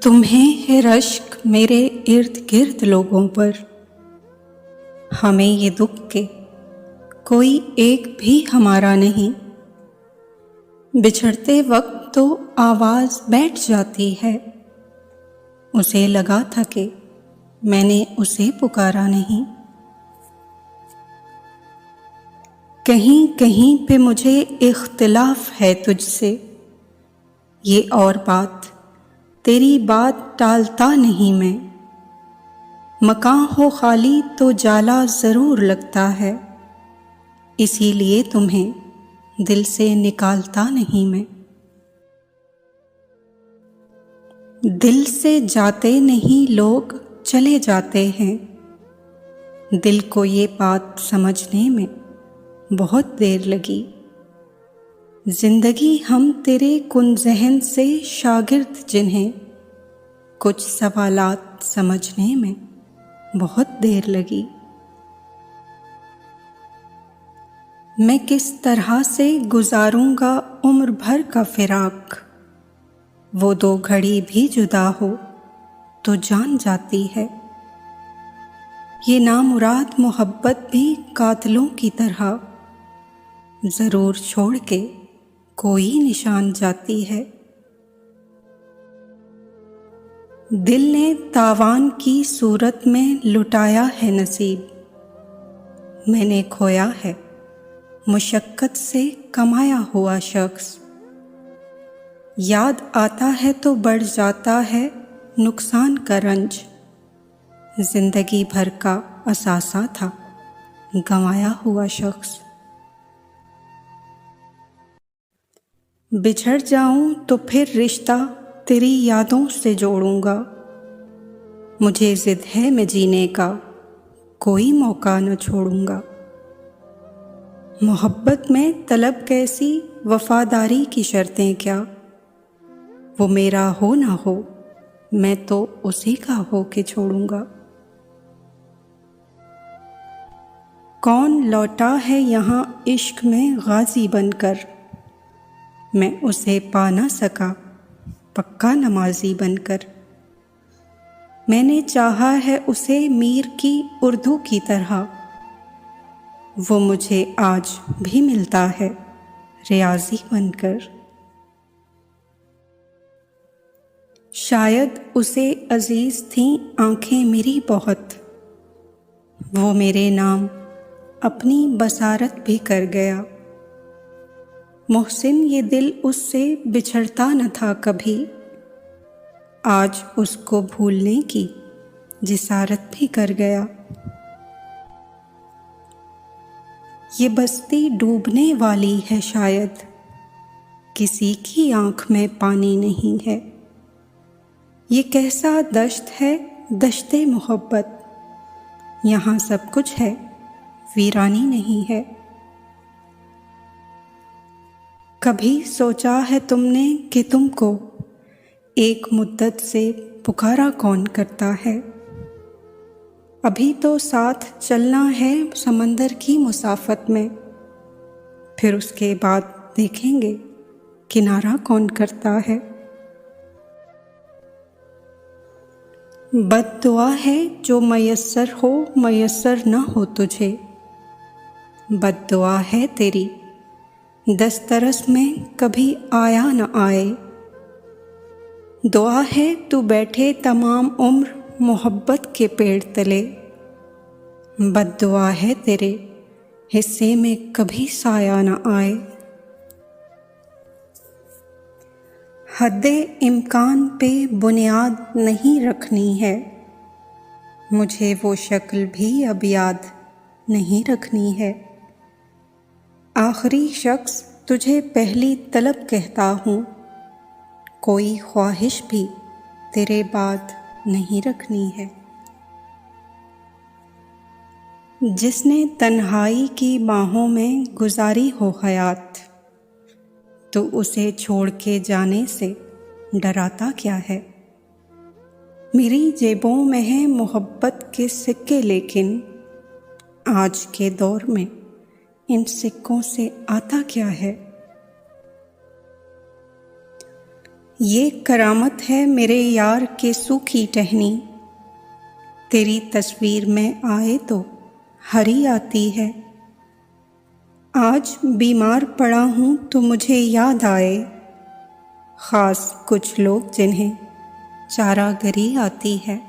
तुम्हें है रश्क मेरे इर्द गिर्द लोगों पर, हमें ये दुख के कोई एक भी हमारा नहीं। बिछड़ते वक्त तो आवाज़ बैठ जाती है, उसे लगा था कि मैंने उसे पुकारा नहीं। कहीं कहीं पे मुझे इख्तिलाफ है तुझसे, ये और बात तेरी बात टालता नहीं मैं। मकान हो खाली तो जाला ज़रूर लगता है, इसीलिए तुम्हें दिल से निकालता नहीं मैं। दिल से जाते नहीं लोग चले जाते हैं, दिल को ये बात समझने में बहुत देर लगी। जिंदगी हम तेरे कुन ज़हन से शागिर्द जिन्हें कुछ सवालात समझने में बहुत देर लगी। मैं किस तरह से गुजारूंगा उम्र भर का फिराक, वो दो घड़ी भी जुदा हो तो जान जाती है। ये नामुराद मोहब्बत भी कातिलों की तरह ज़रूर छोड़ के कोई निशान जाती है। दिल ने तावान की सूरत में लुटाया है नसीब, मैंने खोया है मुशक्क़त से कमाया हुआ शख्स। याद आता है तो बढ़ जाता है नुकसान का रंज, जिंदगी भर का असासा था गंवाया हुआ शख्स। बिछड़ जाऊं तो फिर रिश्ता तेरी यादों से जोड़ूंगा, मुझे जिद है मैं जीने का कोई मौका न छोड़ूंगा। मोहब्बत में तलब कैसी वफादारी की शर्तें क्या, वो मेरा हो ना हो मैं तो उसी का हो के छोड़ूंगा। कौन लौटा है यहाँ इश्क में गाजी बनकर, मैं उसे पा ना सका पक्का नमाजी बनकर। मैंने चाहा है उसे मीर की उर्दू की तरह, वो मुझे आज भी मिलता है रियाजी बनकर। शायद उसे अजीज थीं आंखें मेरी बहुत, वो मेरे नाम अपनी बसारत भी कर गया। मोहसिन ये दिल उससे बिछड़ता न था कभी, आज उसको भूलने की जिसारत भी कर गया। ये बस्ती डूबने वाली है शायद, किसी की आंख में पानी नहीं है। ये कैसा दश्त है दश्ते मोहब्बत, यहाँ सब कुछ है वीरानी नहीं है। कभी सोचा है तुमने कि तुमको एक मुद्दत से पुकारा कौन करता है। अभी तो साथ चलना है समंदर की मुसाफत में, फिर उसके बाद देखेंगे किनारा कौन करता है। बद्दुआ है जो मयस्सर हो मयस्सर न हो तुझे, बद्दुआ है तेरी दस्तरस में कभी आया न आए। दुआ है तू बैठे तमाम उम्र मोहब्बत के पेड़ तले, बद्दुआ है तेरे हिस्से में कभी साया न आए। हद्दे इम्कान पे बुनियाद नहीं रखनी है, मुझे वो शक्ल भी अब याद नहीं रखनी है। आखिरी शख्स तुझे पहली तलब कहता हूँ, कोई ख्वाहिश भी तेरे बाद नहीं रखनी है। जिसने तन्हाई की बाहों में गुजारी हो हयात, तो उसे छोड़ के जाने से डराता क्या है। मेरी जेबों में है मोहब्बत के सिक्के, लेकिन आज के दौर में इन सिक्कों से आता क्या है। ये करामत है मेरे यार के सूखी टहनी, तेरी तस्वीर में आए तो हरी आती है। आज बीमार पड़ा हूँ तो मुझे याद आए, ख़ास कुछ लोग जिन्हें चारागरी आती है।